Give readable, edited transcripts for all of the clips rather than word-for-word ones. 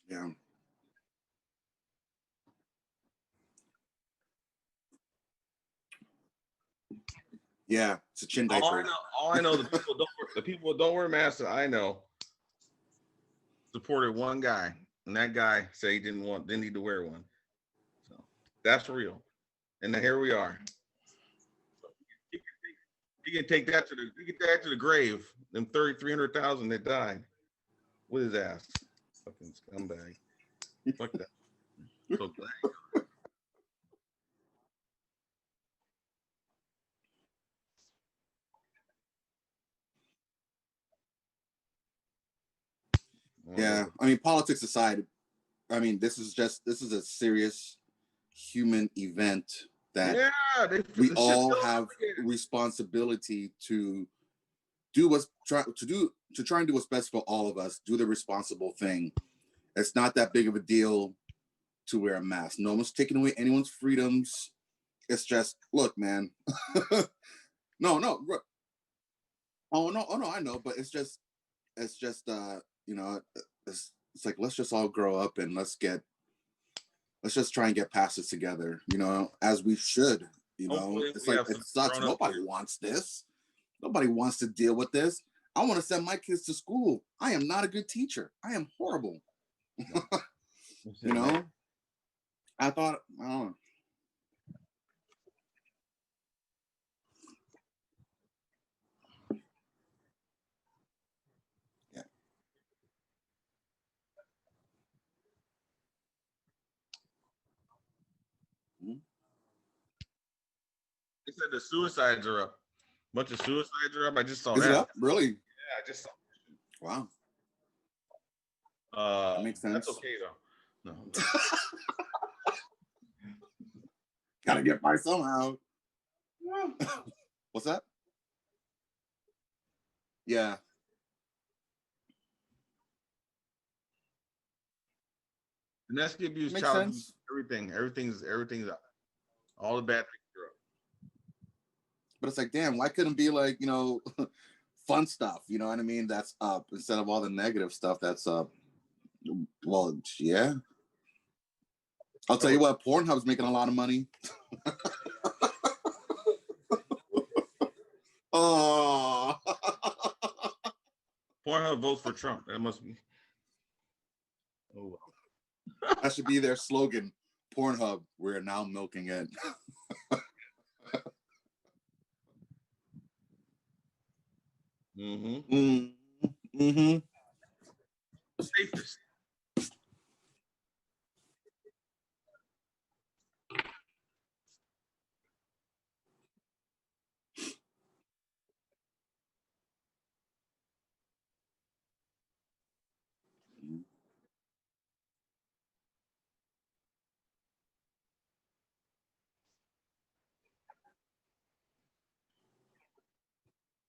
Yeah. Yeah, it's a chin diaper. All I know, the people don't wear masks. I know supported one guy, and that guy said he didn't need to wear one. So that's real. And then here we are. You can take that to the grave. Them 300,000 that died with his ass. Fucking scumbag. Fuck that. So Yeah, I mean, politics aside, I mean, this is a serious human event that we all have responsibility to do to try and do what's best for all of us. Do the responsible thing. It's not that big of a deal to wear a mask. No one's taking away anyone's freedoms. It's just, look, man. No, no. Oh no, I know, but it's just you know, it's like, let's just all grow up and let's just try and get past this together, you know, as we should. You know, it's like, it sucks. Nobody wants this. Nobody wants to deal with this. I want to send my kids to school. I am not a good teacher. I am horrible. You know, I thought, I don't know. Yeah. Mm-hmm. They said the suicides are up. Bunch of suicides are up. I just saw that. Is it up? Really? Yeah, I just saw. Wow. That makes sense. That's okay though. No. Gotta get by somehow. What's that? Yeah. Domestic abuse, Makes child sense. abuse, everything's up. All the bad things are up. But it's like, damn, why couldn't be like, you know, fun stuff, you know what I mean? That's up instead of all the negative stuff that's up. Well, yeah. I'll tell you what, Pornhub's making a lot of money. Oh. Pornhub votes for Trump. That must be. Oh. That should be their slogan. Pornhub, we're now milking it. Mm-hmm. Mm-hmm. Mm-hmm. Safest.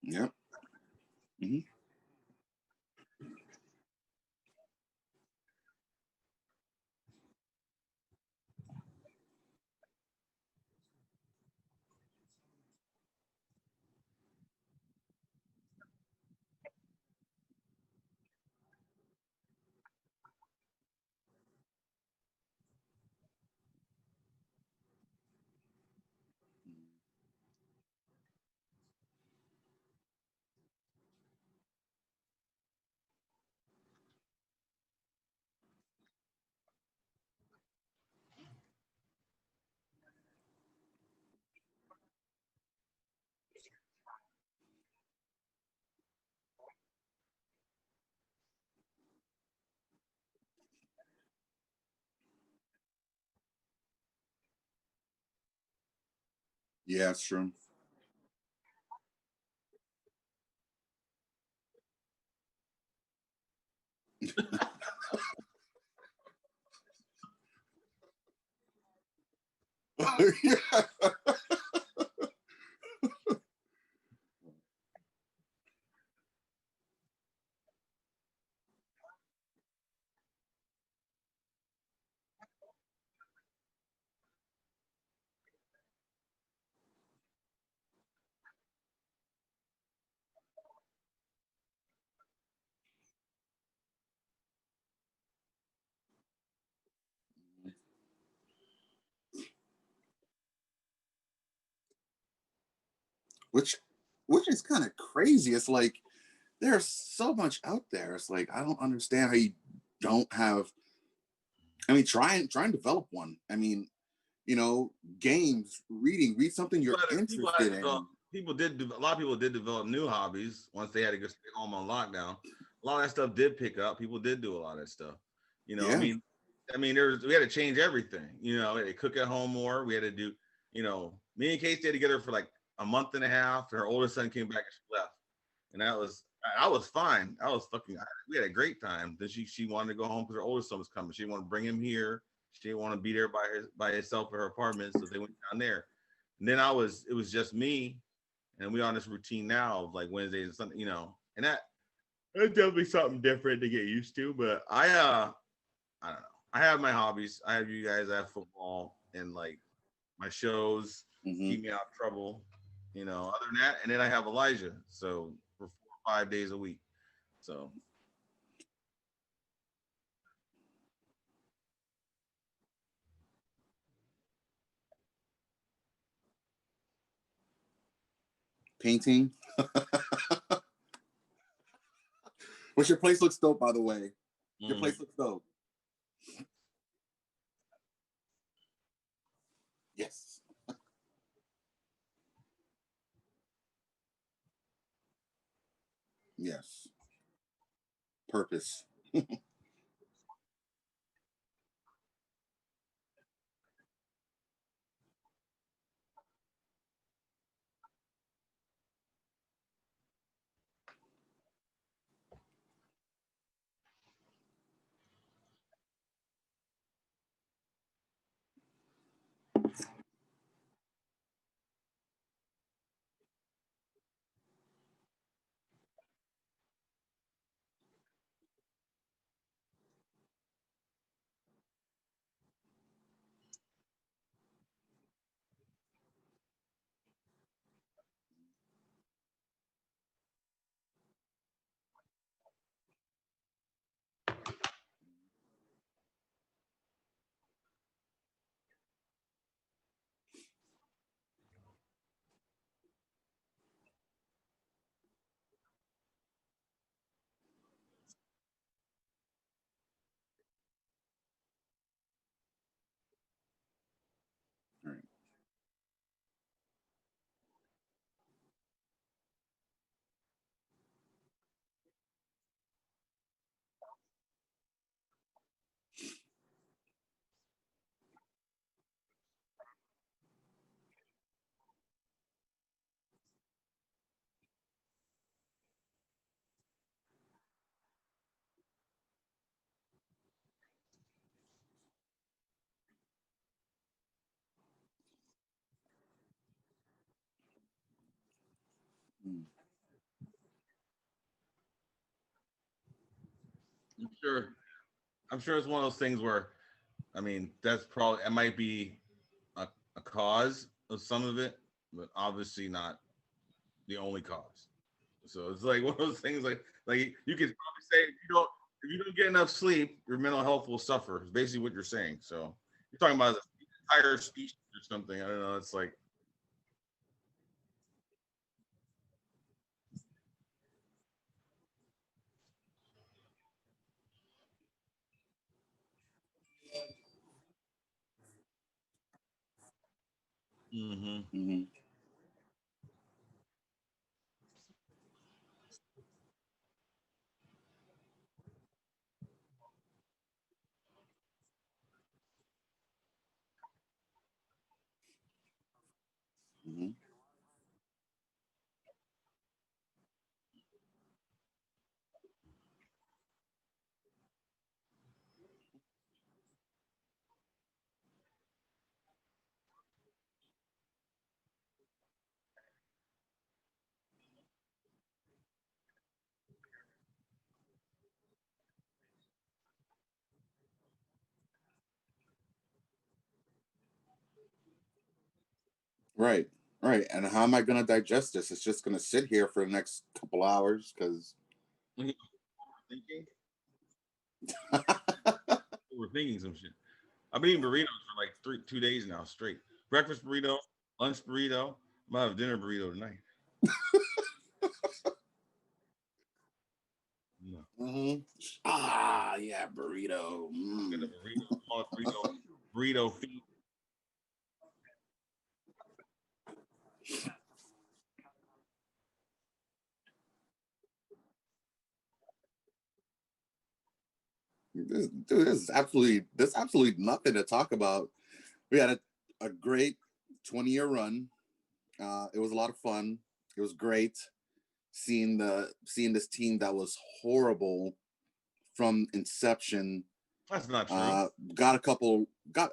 Yep. Mm-hmm. Yeah, it's true. Yeah. which which is kind of crazy. It's like there's so much out there. It's like I don't understand how you don't have. I mean, try and develop one. I mean, you know, games, read something you're interested in. People did a lot of people did develop new hobbies once they had to go stay home on lockdown. A lot of that stuff did pick up. People did do a lot of that stuff. You know, Yeah. I mean, we had to change everything. You know, we had to cook at home more. We had to do, you know, me and Kate stayed together for like a month and a half. Her oldest son came back and she left, and I was fine. We had a great time. Then she wanted to go home because her oldest son was coming. She wanted to bring him here. She didn't want to be there by herself at her apartment, so they went down there. And then it was just me, and we on this routine now of like Wednesdays and Sunday, you know, and that's definitely something different to get used to. But I don't know. I have my hobbies. I have you guys. I have football and like my shows keep me out of trouble. You know, other than that, and then I have Elijah. So for 4 or 5 days a week. So Painting. Which your place looks dope, by the way. Your place looks dope. Yes. Yes. Purpose. Right. Mm. I'm sure. I'm sure it's one of those things where, I mean, that's probably it might be a cause of some of it, but obviously not the only cause. So it's like one of those things like you could probably say if you don't get enough sleep, your mental health will suffer. Is basically what you're saying. So you're talking about the entire species or something. I don't know. It's like mm-hmm. Mm-hmm. Mm-hmm. Right. Right. And how am I going to digest this? It's just going to sit here for the next couple hours because. Thinking, overthinking some shit. I've been eating burritos for like 2 days now straight. Breakfast burrito, lunch burrito. I'm gonna have a dinner burrito tonight. No. Mm-hmm. Ah, yeah, burrito. Burrito feet. There's absolutely nothing to talk about. We had a great 20-year run. It was a lot of fun. It was great seeing this team that was horrible from inception. That's not true. Got a couple, good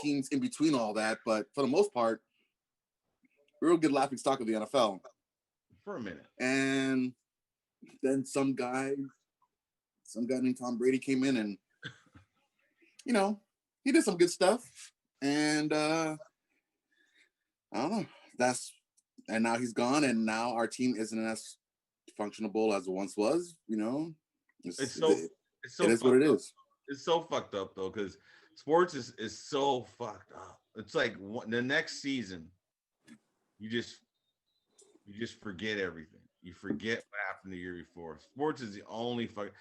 teams in between all that, but for the most part, real good laughing stock of the NFL. For a minute. And then some guy named Tom Brady came in and, he did some good stuff. And I don't know. And now he's gone, and now our team isn't as functionable as it once was. It is what it is. It's so fucked up though, because sports is so fucked up. It's like the next season, you just forget everything. You forget what happened the year before. Sports is the only fucking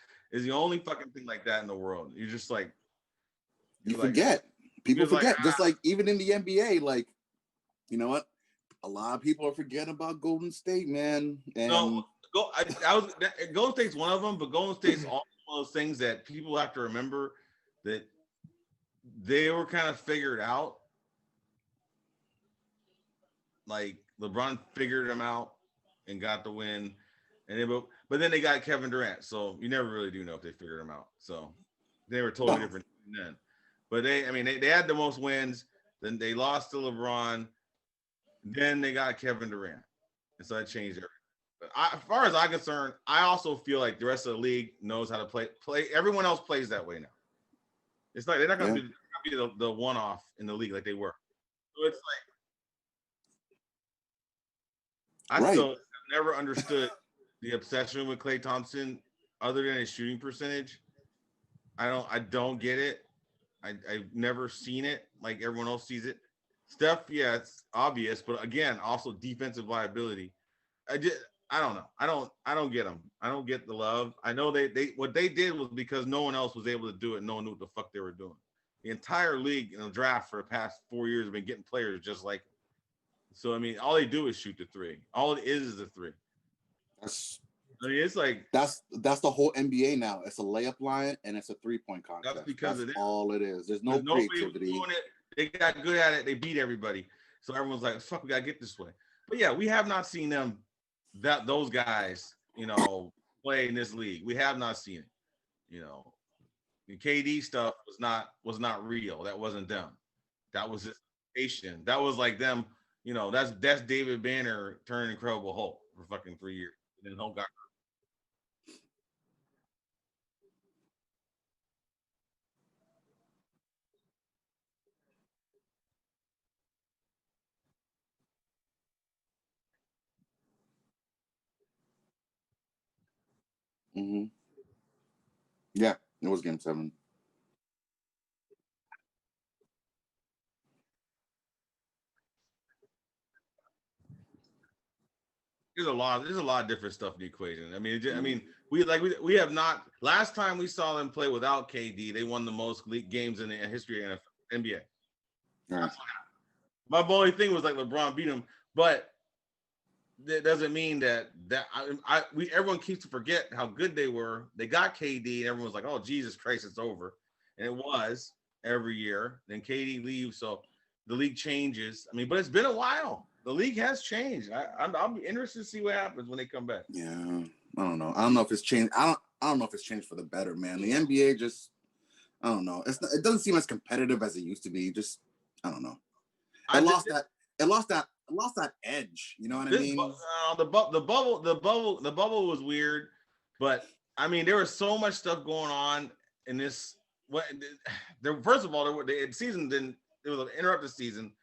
thing like that in the world. You're just like you forget. People forget. Just like even in the NBA, like, you know what? A lot of people are forgetting about Golden State, man. And Golden State's one of them, but Golden State's all one of those things that people have to remember that they were kind of figured out. Like LeBron figured them out and got the win, but then they got Kevin Durant, so you never really do know if they figured them out. So they were totally different then. But they had the most wins. Then they lost to LeBron. Then they got Kevin Durant, and so that changed everything. But as far as I'm concerned, I also feel like the rest of the league knows how to play. Everyone else plays that way now. It's like they're not going to be the one-off in the league like they were. So it's like I still have never understood the obsession with Klay Thompson, other than his shooting percentage. I don't get it. I've never seen it like everyone else sees it. Steph, yeah, it's obvious, but again, also defensive liability. I don't know. I don't get them. I don't get the love. I know they what they did was because no one else was able to do it. No one knew what the fuck they were doing. The entire league in the draft for the past 4 years have been getting players just like them. So all they do is shoot the three. All it is a three. It's like that's the whole NBA now. It's a layup line and it's a 3-point contest. That's because that's all it is. There's no creativity. They got good at it. They beat everybody. So everyone's like, "Fuck, we gotta get this way." But yeah, we have not seen those guys, play in this league. We have not seen it. The KD stuff was not real. That wasn't them. That was just Asian. That was like them. That's David Banner turning Incredible Hulk for fucking 3 years, and then Hulk got. Mm-hmm. Yeah, it was Game 7. There's a lot of different stuff in the equation. We have not. Last time we saw them play without KD, they won the most league games in the history of NBA. Right. My only thing was like LeBron beat him, but that doesn't mean that everyone keeps to forget how good they were. They got KD, and everyone's like, "Oh, Jesus Christ, it's over," and it was every year. Then KD leaves, so the league changes. But it's been a while. The league has changed. I'll be interested to see what happens when they come back. Yeah, I don't know. I don't know if it's changed. I don't know if it's changed for the better, man. The NBA just, I don't know. It doesn't seem as competitive as it used to be. Just, I don't know. It lost that edge. You know what I mean? The bubble was weird, but there was so much stuff going on in this. First of all, the season didn't. It was an interrupted season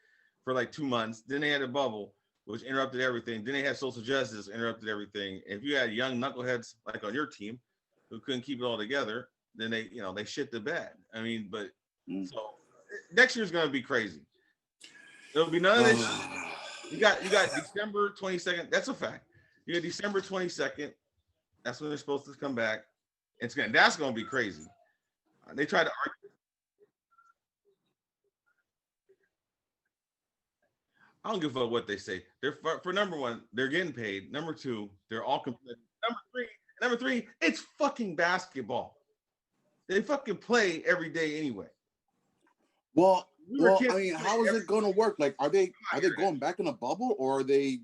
for like 2 months. Then they had a bubble, which interrupted everything. Then they had social justice, interrupted everything. If you had young knuckleheads like on your team who couldn't keep it all together, then they shit the bed. So next year's gonna be crazy. There'll be none of this. You got December 22nd. That's a fact. You got December 22nd. That's when they're supposed to come back. That's gonna be crazy. They tried to argue. I don't give a fuck what they say. They're for number one, they're getting paid. Number two, they're all competitive. Number three, it's fucking basketball. They fucking play every day anyway. Well, I mean, how is it going to work? Like, are they going back in a bubble, or are they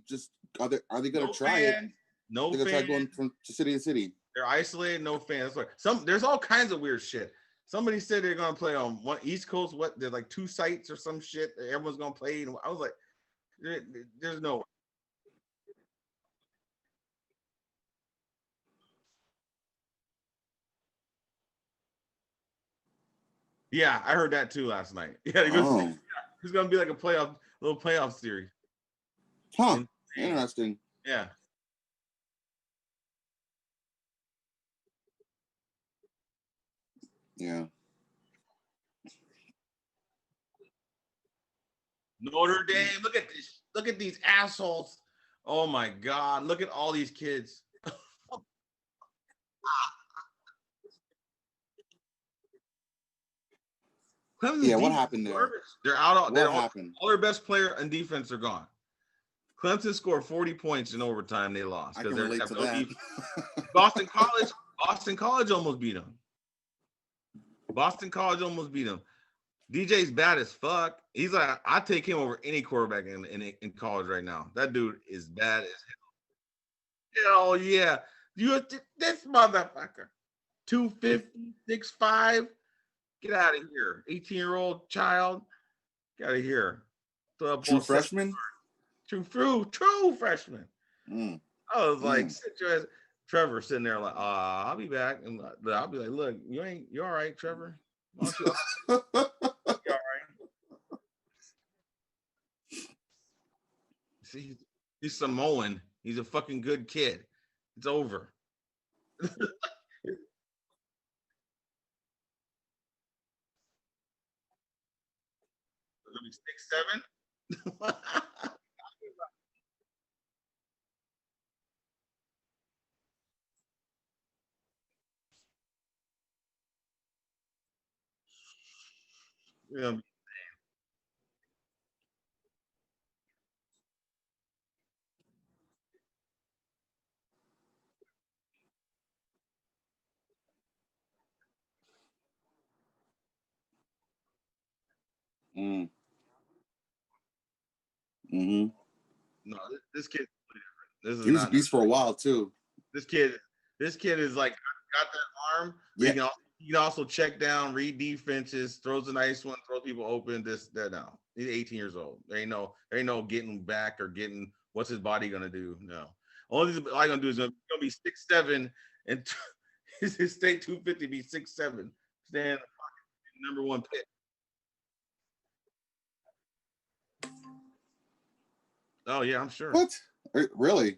going to try it? No fans. They're going to try going from city to city. They're isolated, no fans. There's all kinds of weird shit. Somebody said they're going to play on one East Coast. There's like 2 sites or some shit that everyone's going to play. And I was like, there's no. Yeah, I heard that too last night. Yeah, it's gonna be like a little playoff series. Huh? Interesting. Yeah. Yeah. Notre Dame. Look at this. Look at these assholes. Oh my God! Look at all these kids. Yeah, what happened there? They're out. What happened? All their best player and defense are gone. Clemson scored 40 points in overtime. They lost because they're no that. Boston College almost beat them. Boston College almost beat them. DJ's bad as fuck. He's like, I take him over any quarterback in college right now. That dude is bad as hell. Hell yeah. This motherfucker. 250, 6'5". Get out of here. 18-year-old child. Get out of here. True freshman? True freshman. I was like, Trevor sitting there like, I'll be back. And I'll be like, look, you all right, Trevor? You all right? See, he's Samoan. He's a fucking good kid. It's over. 6'7". Yeah. No, this kid. He was a beast for a while too. This kid is like got that arm. Yeah. He can also check down, read defenses, throws a nice one, throws people open. That now. He's 18 years old. There ain't no getting back or getting what's his body gonna do. No. Only thing I'm gonna do is gonna be 6'7" and his state 250 be 6'7". Stand number 1 pick. Oh yeah, I'm sure. What? Really?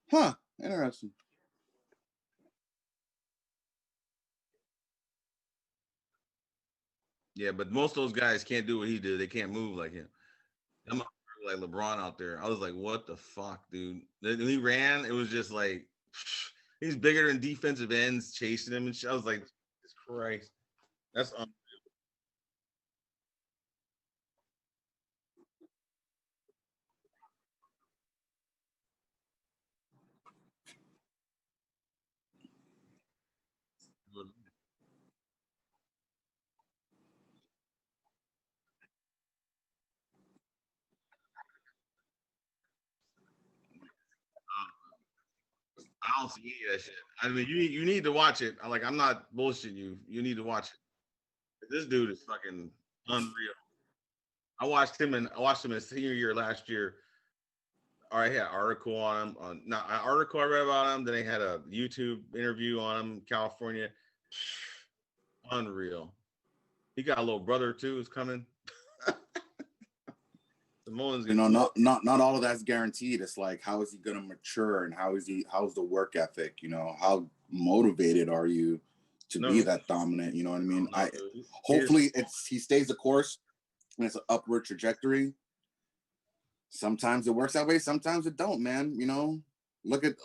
Huh? Interesting. Yeah, but most of those guys can't do what he did. They can't move like him. I'm like LeBron out there. I was like, what the fuck, dude? When he ran, it was just like he's bigger than defensive ends chasing him and shit. I was like, Jesus Christ, that's unreal. I don't see any of that shit. I mean, you need to watch it. I'm not bullshitting you. You need to watch it. This dude is fucking unreal. I watched him in his senior year last year. All right, yeah, article on him. An article I read about him. Then they had a YouTube interview on him, California. Unreal. He got a little brother too who's coming. Not all of that's guaranteed. It's like, how is he going to mature, and how's the work ethic? How motivated are you to be that dominant? You know what I mean? Hopefully he stays the course and it's an upward trajectory. sometimes it works that way, sometimes it don't, man. You know, look at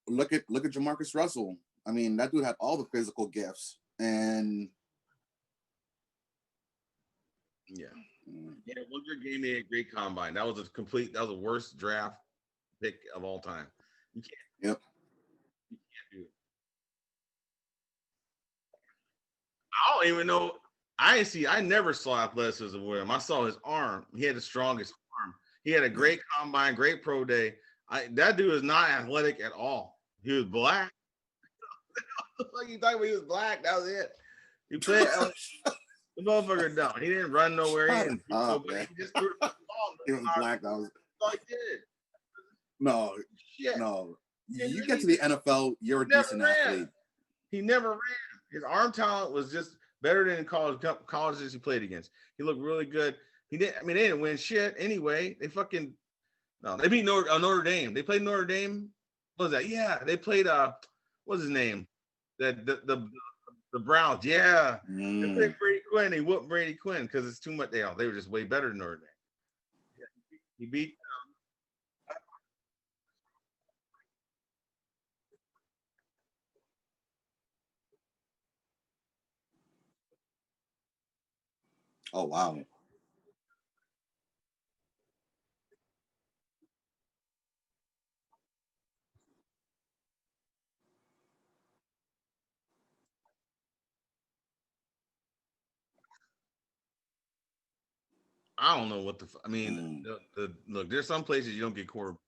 Jamarcus Russell. I mean, that dude had all the physical gifts, and yeah, Wooker gave me a great combine. That was the worst draft pick of all time. You can't. Yep. You can't do it. I don't even know. I never saw athleticism with him. I saw his arm. He had the strongest arm. He had a great combine, great pro day. That dude is not athletic at all. He was black. Like you talking about, he was black. That was it. He played. The motherfucker dumb. He didn't run nowhere. He just threw the ball. He was black. That was all he did. No, shit. No. You get to the NFL, you're a decent athlete. He never ran. His arm talent was just better than colleges he played against. He looked really good. They didn't win shit anyway. They beat Notre Dame. They played Notre Dame. What was that? Yeah, they played what's his name? The Browns. Yeah. They played Brady Quinn. They whooped Brady Quinn because it's too much. They were just way better than Notre Dame. Yeah, he beat Oh wow. I don't know what look, there's some places you don't get quarterback.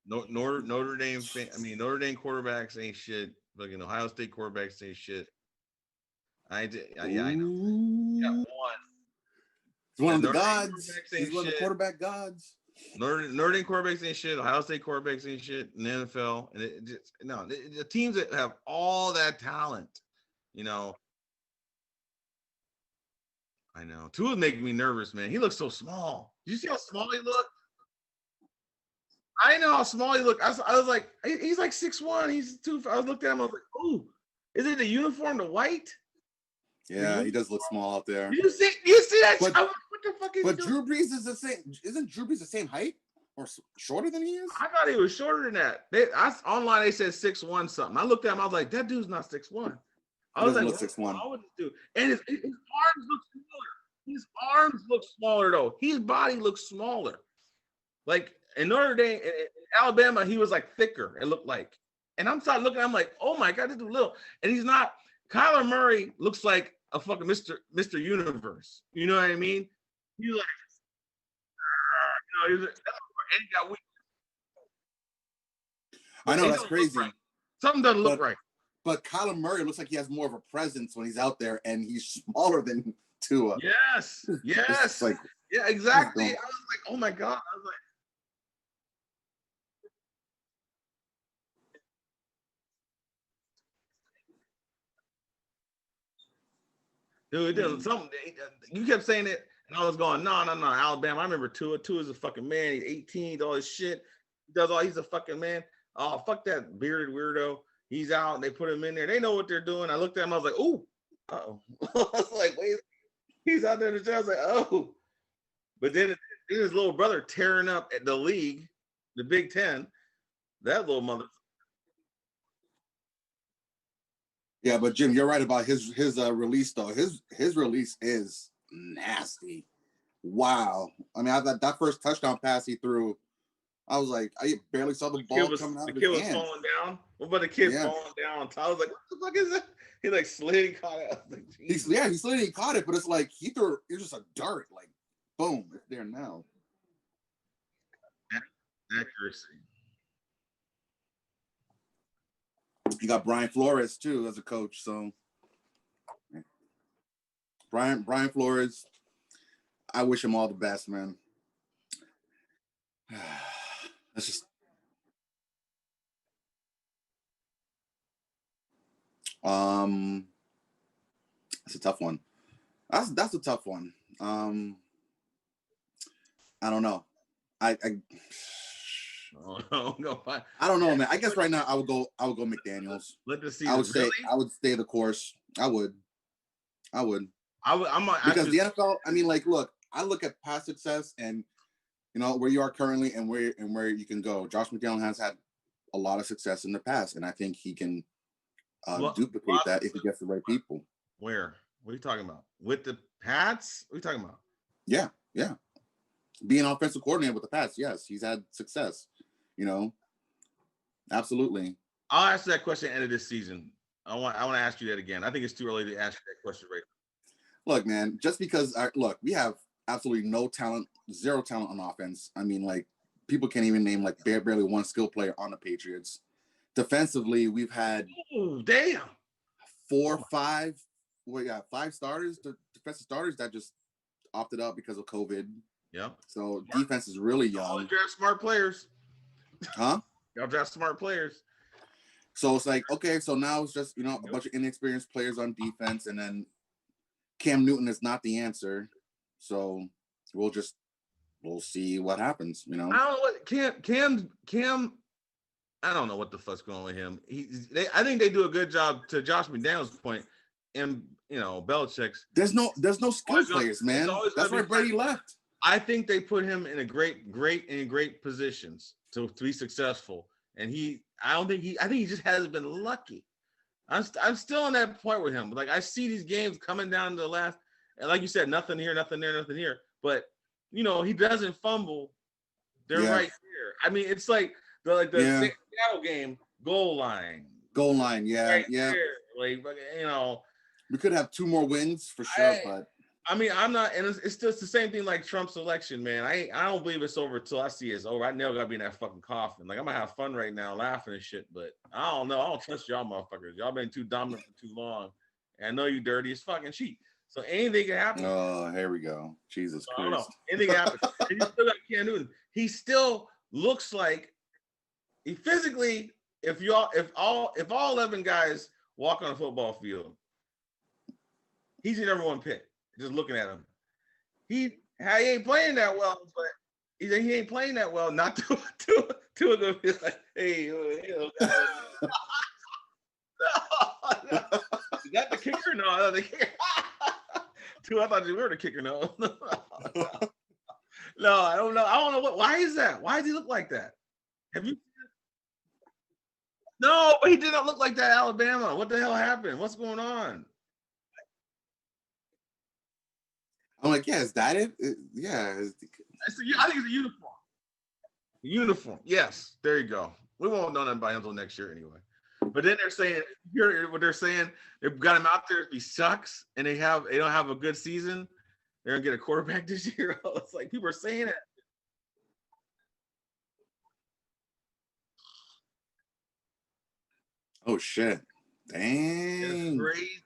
Notre Dame quarterbacks ain't shit. Fucking Ohio State quarterbacks ain't shit. I know. Yeah, one. He's one of the gods. He's one of the quarterback gods. Notre Dame quarterbacks ain't shit. Ohio State quarterbacks ain't shit in the NFL. And the teams that have all that talent, you know. I know. Tua's making me nervous, man. He looks so small. Do you see how small he looked? I know how small he looked. I was like, he's like 6'1". He's 2. I looked at him. I was like, ooh, is it the uniform, the white? Yeah, he does look small out there. You see that? But, what the fuck is he doing? Drew Brees is the same. Isn't Drew Brees the same height or shorter than he is? I thought he was shorter than that. Online they said 6'1" something. I looked at him. I was like, that dude's not 6'1". I was like, 6'1". How would this do? And his arms look smaller. His arms look smaller though. His body looks smaller. Like in Notre Dame, in Alabama, he was like thicker. It looked like. And I'm starting looking. I'm like, oh my god, this dude little. And he's not. Kyler Murray looks like a fucking Mr. Universe. You know what I mean? He's like, and he got weak. I know that's crazy. Right. Something doesn't look right. But Kyler Murray looks like he has more of a presence when he's out there, and he's smaller than Tua. Yes. Like, yeah, exactly. I was like, oh my god. I was like, dude, it does something. You kept saying it, and I was going, no, Alabama. I remember Tua. Tua's a fucking man. He's 18, all his shit. He's a fucking man. Oh, fuck that bearded weirdo. He's out, and they put him in there. They know what they're doing. I looked at him. I was like, ooh. Uh-oh. I was like, wait. He's out there in the chat. I was like, oh. But then his little brother tearing up at the league, the Big Ten. That little mother. Yeah, but Jim, you're right about his release though. His release is nasty. Wow. I mean, that first touchdown pass he threw, I was like, I barely saw the ball coming out of his hand. The kid was falling down. What about the kid falling down? I was like, what the fuck is that? He like slid and caught it. Like, he slid and caught it, but it's like it was just a dart, like boom, it's there now. Accuracy. You got Brian Flores too as a coach, so Brian Flores, I wish him all the best, man. That's just that's a tough one. That's a tough one. I don't know. I don't know, man. I guess right now I would go McDaniels. Let the season. I would stay the course. I would. I'm because the NFL. I mean, like, look, I look at past success and where you are currently and where you can go. Josh McDaniel has had a lot of success in the past, and I think he can duplicate that if he gets the right people. Where? What are you talking about? With the Pats? What are you talking about? Yeah. Being offensive coordinator with the Pats, yes, he's had success. Absolutely. I'll ask that question at the end of this season. I want to ask you that again. I think it's too early to ask you that question right now. Look, man, just because we have absolutely no talent, zero talent on offense. I mean, like, people can't even name like barely one skill player on the Patriots. Defensively, we've had 5 starters, defensive starters that just opted out because of COVID. Yeah. So defense is really young. Y'all draft smart players. Huh? Y'all draft smart players. So it's like, okay, so now it's just, a bunch of inexperienced players on defense, and then Cam Newton is not the answer. So we'll see what happens, I don't know what Cam I don't know what the fuck's going on with him. I think they do a good job, to Josh McDaniel's point, and Belichick's. There's no skill players, man. That's why Brady left. I think they put him in a great positions to be successful. And I think he just hasn't been lucky. I'm still on that point with him. Like, I see these games coming down to the last, and like you said, nothing here, nothing there, nothing here. But he doesn't fumble. They're right there. I mean, it's like the Seattle game, goal line. Yeah, right yeah. There. Like, we could have 2 more wins for sure, but I mean, I'm not, and it's just the same thing like Trump's election, man. I don't believe it's over till I see it's over. I never gotta be in that fucking coffin. Like, I'm gonna have fun right now, laughing and shit, but I don't know. I don't trust y'all motherfuckers. Y'all been too dominant for too long. And I know you dirty as fucking cheat. So anything can happen. Oh, here we go. Jesus Christ. I don't know. Anything can happen. And you still got Cam Newton. He still looks like he physically, if all 11 guys walk on a football field, he's the number 1 pick. Just looking at him, he ain't playing that well, but he ain't playing that well. Not two of them. Like, hey, no. Is that the kicker? No, the kicker. 2, I thought you were the kicker. No, no, I don't know. I don't know why is that? Why does he look like that? Have you? No, but he did not look like that. Alabama. What the hell happened? What's going on? I'm like, yeah, is that it? Yeah. I think it's a uniform. Uniform. Yes. There you go. We won't know nothing about him until next year anyway. But then they're saying, hear what they're saying? They've got him out there. If he sucks and they don't have a good season, they're gonna get a quarterback this year. It's like people are saying it. Oh shit! Dang. It's crazy.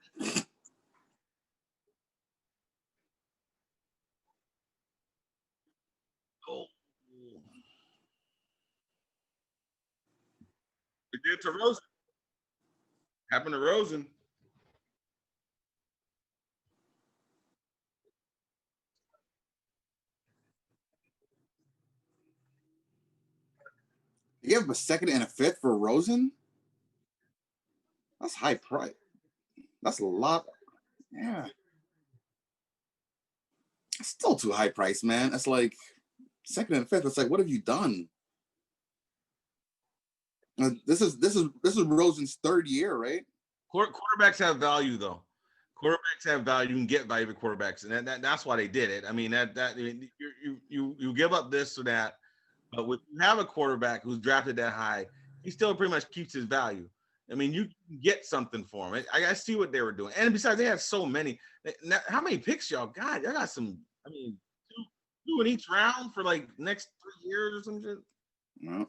It did to Rosen. Happened to Rosen. You give him a 2nd and a 5th for Rosen? That's high price. That's a lot. Yeah. It's still too high price, man. That's like 2nd and 5th. It's like, what have you done? This is Rosen's 3rd year, right? Quarterbacks have value, though. Quarterbacks have value. You can get value with quarterbacks, and that's why they did it. I mean, you give up this or that, but when you have a quarterback who's drafted that high, he still pretty much keeps his value. I mean, you can get something for him. I see what they were doing, and besides, they have so many. How many picks y'all got? Y'all got some. I mean, two in each round for like next 3 years or something. No.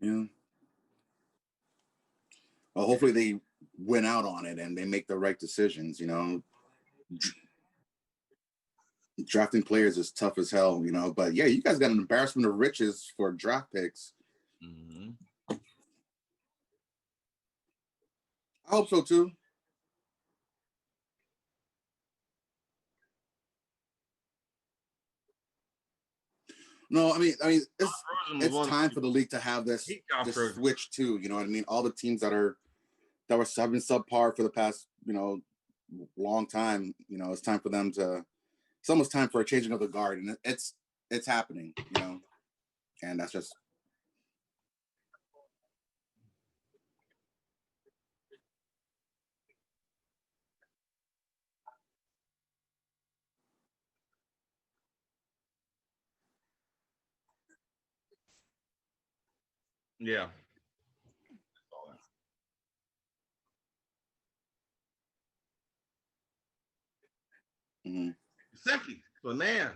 Yeah. Well, hopefully they win out on it and they make the right decisions, drafting players is tough as hell, you know. But yeah, you guys got an embarrassment of riches for draft picks. Mm-hmm. I hope so too. No, I mean, it's time for the league to have this switch too. You know what I mean? All the teams that were having subpar for the past, you know, long time. You know, it's time for them to. It's almost time for a changing of the guard, and it's happening. You know, and that's just. Yeah. Mm-hmm. Second, but man.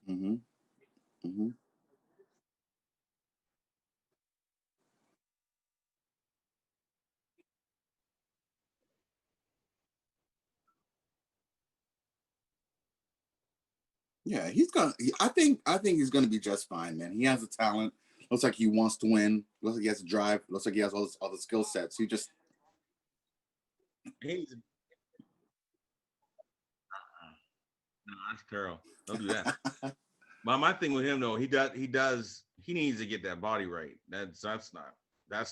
Mm-hmm. Mm-hmm. Yeah, he's gonna. I think he's gonna be just fine, man. He has the talent. Looks like he wants to win. Looks like he has a drive. Looks like he has all the skill sets. He just. He's. No, that's Carol. Don't do that. my thing with him though, he needs to get that body right. That's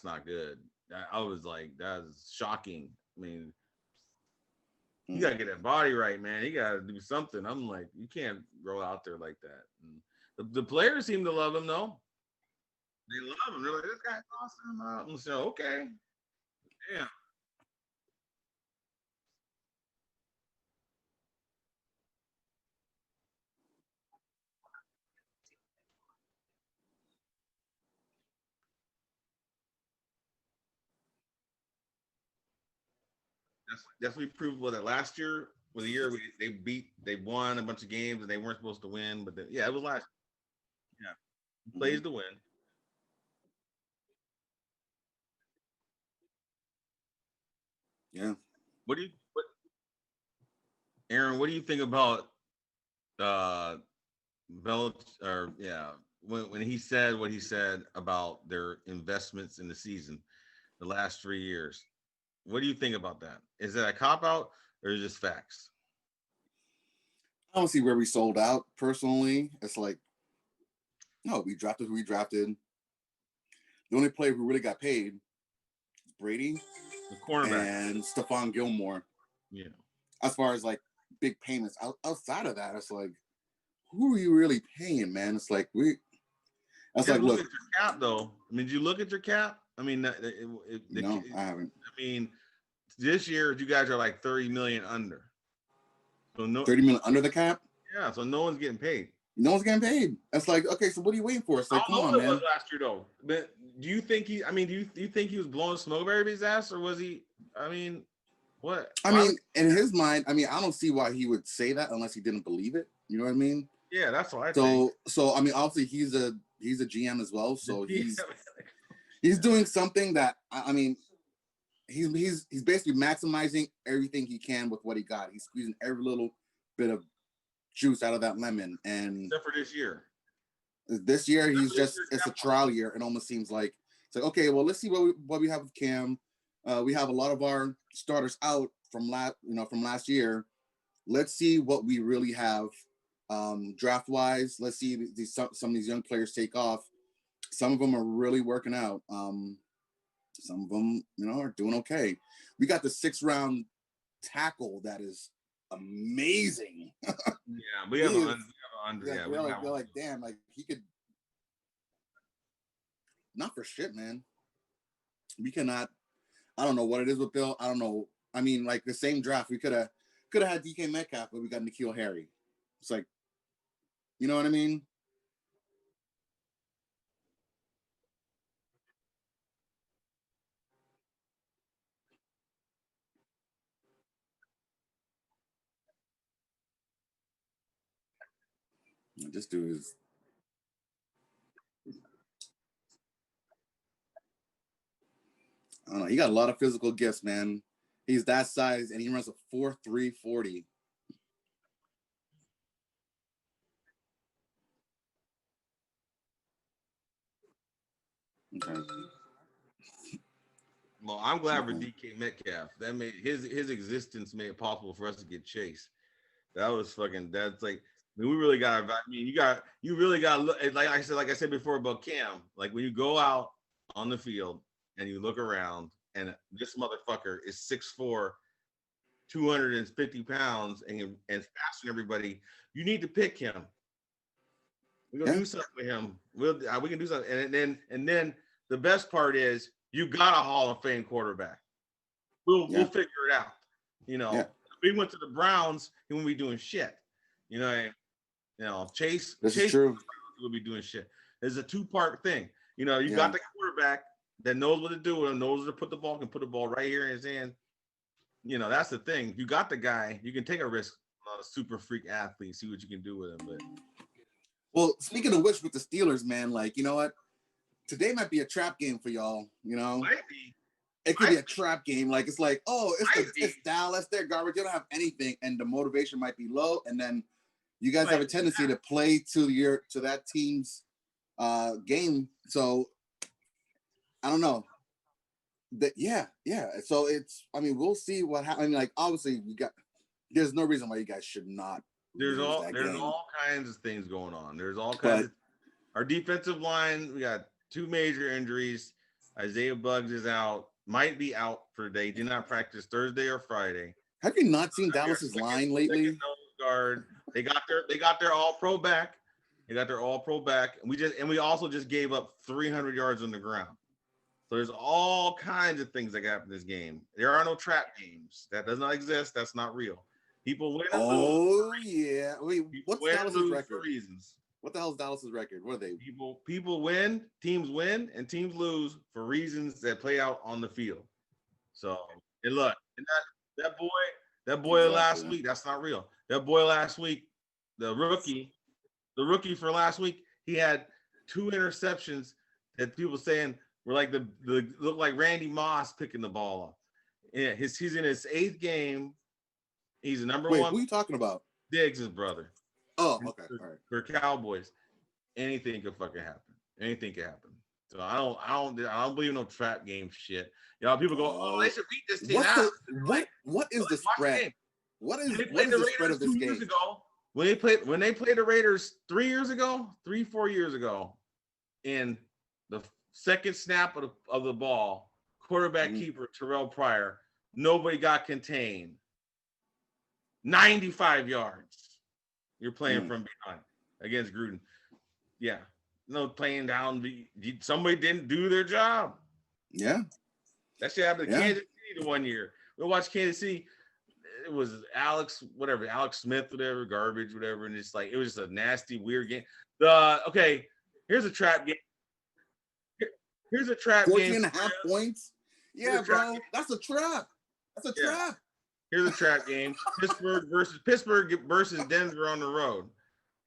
not good. I was like, that's shocking. I mean, you gotta get that body right, man. You gotta do something. I'm like, you can't roll out there like that. And the players seem to love him though. They love him. They're like, this guy's awesome. And so okay, yeah. That's we proved what that last year was the year they won a bunch of games and they weren't supposed to win, but yeah, it was last. Yeah, he plays to win. Yeah. What do you, what, Aaron? What do you think about Belich or yeah, when he said what he said about their investments in the season, the last 3 years? What do you think about that? Is that a cop out or is it just facts? I don't see where we sold out personally. It's like, no, we drafted who we drafted. The only player who really got paid is Brady, The cornerback and Stephon Gilmore. Yeah. As far as like big payments outside of that, it's like, who are you really paying, man? It's like That's like, look at your cap though. I mean, did you look at your cap? I mean, no, I haven't. I mean, this year you guys are like 30 million under. So 30 million under the cap. Yeah, so no one's getting paid. No one's getting paid. That's like, okay, so what are you waiting for? It's like, come on, man. Was last year though. But do you think he? I mean, do you think he was blowing smoke over everybody's ass, or was he? I mean, what? I mean, in his mind, I mean, I don't see why he would say that unless he didn't believe it. You know what I mean? Yeah, that's what I think. So I mean, obviously he's a GM as well, so he's doing something that I mean, he's basically maximizing everything he can with what he got. He's squeezing every little bit of juice out of that lemon, and except for this year. This year he's just it's a trial year. It almost seems like it's like, okay, well, let's see what we have with Cam. We have a lot of our starters out from last year. Let's see what we really have draft wise. Let's see some of these young players take off. Some of them are really working out. Some of them, are doing okay. We got the 6th round tackle that is amazing. Yeah, we have an under. Yeah, we're like, damn, like he could. Not for shit, man. We cannot. I don't know what it is with Bill. I don't know. I mean, like the same draft, we could have had DK Metcalf, but we got N'Keal Harry. It's like, you know what I mean? This dude is. I don't know. He got a lot of physical gifts, man. He's that size, and he runs a 4.3 40. Okay. Well, I'm glad for DK Metcalf. That made his existence made it possible for us to get Chase. That was fucking. That's like. I mean, we really got. I mean, you really got to look. Like I said before about Cam. Like when you go out on the field and you look around, and this motherfucker is 6'4", 250 pounds, and faster than everybody. You need to pick him. We're gonna do something with him. We can do something, and then the best part is you got a Hall of Fame quarterback. We'll figure it out. You know, if we went to the Browns, he wouldn't be doing shit. You know, Chase. This Chase is true. Will be doing shit. It's a two-part thing. You know, you got the quarterback that knows what to do and knows where to put the ball, can put the ball right here in his hand. You know, that's the thing. You got the guy, you can take a risk on a super freak athlete, see what you can do with him. But well, speaking of which, with the Steelers, man, like, you know what? Today might be a trap game for y'all, you know? Might be. It could be a trap game. Like, it's like, oh, it's Dallas, they're garbage. You don't have anything, and the motivation might be low, and then you guys have a tendency to play to that team's game. So I don't know. Yeah. So it's. I mean, we'll see what happens. I mean, like, obviously, there's no reason why you guys should not. There's all kinds of things going on. There's all kinds. Our defensive line, we got 2 major injuries. Isaiah Buggs is out. Might be out for the day. Did not practice Thursday or Friday. Have you not seen Dallas's line lately? Guard. They got their all-pro back. They got their all-pro back. And we also just gave up 300 yards on the ground. So there's all kinds of things that happen in this game. There are no trap games. That does not exist. That's not real. People win. Yeah. Wait, what's Dallas's record? For reasons. What the hell is Dallas's record? What are they? People win, teams win, and teams lose for reasons that play out on the field. So, and look, and that boy last week, that's not real. That boy last week, the rookie for last week, he had 2 interceptions that people saying were like look like Randy Moss picking the ball up. Yeah, he's in his 8th game. He's the number 1. Who are you talking about? Diggs' brother. Oh, okay. All right. For Cowboys, anything could fucking happen. Anything could happen. So I don't believe in no trap game shit. You know, people go, oh, they should beat this team. What is the spread? What is the spread of this game? When they played the Raiders 4 years ago, in the second snap of the ball, quarterback keeper Terrell Pryor, nobody got contained. 95 yards. You're playing from behind against Gruden. Yeah. No playing down. Somebody didn't do their job. Yeah. That shit happened to Kansas City the 1 year. We watched Kansas City. It was Alex Smith, whatever, garbage, whatever. And it's like, it was just a nasty, weird game. Here's a trap game. Here's a trap 14 game. 14.5 points? Yeah, bro. That's a trap. That's a trap. Here's a trap game. Pittsburgh versus Denver on the road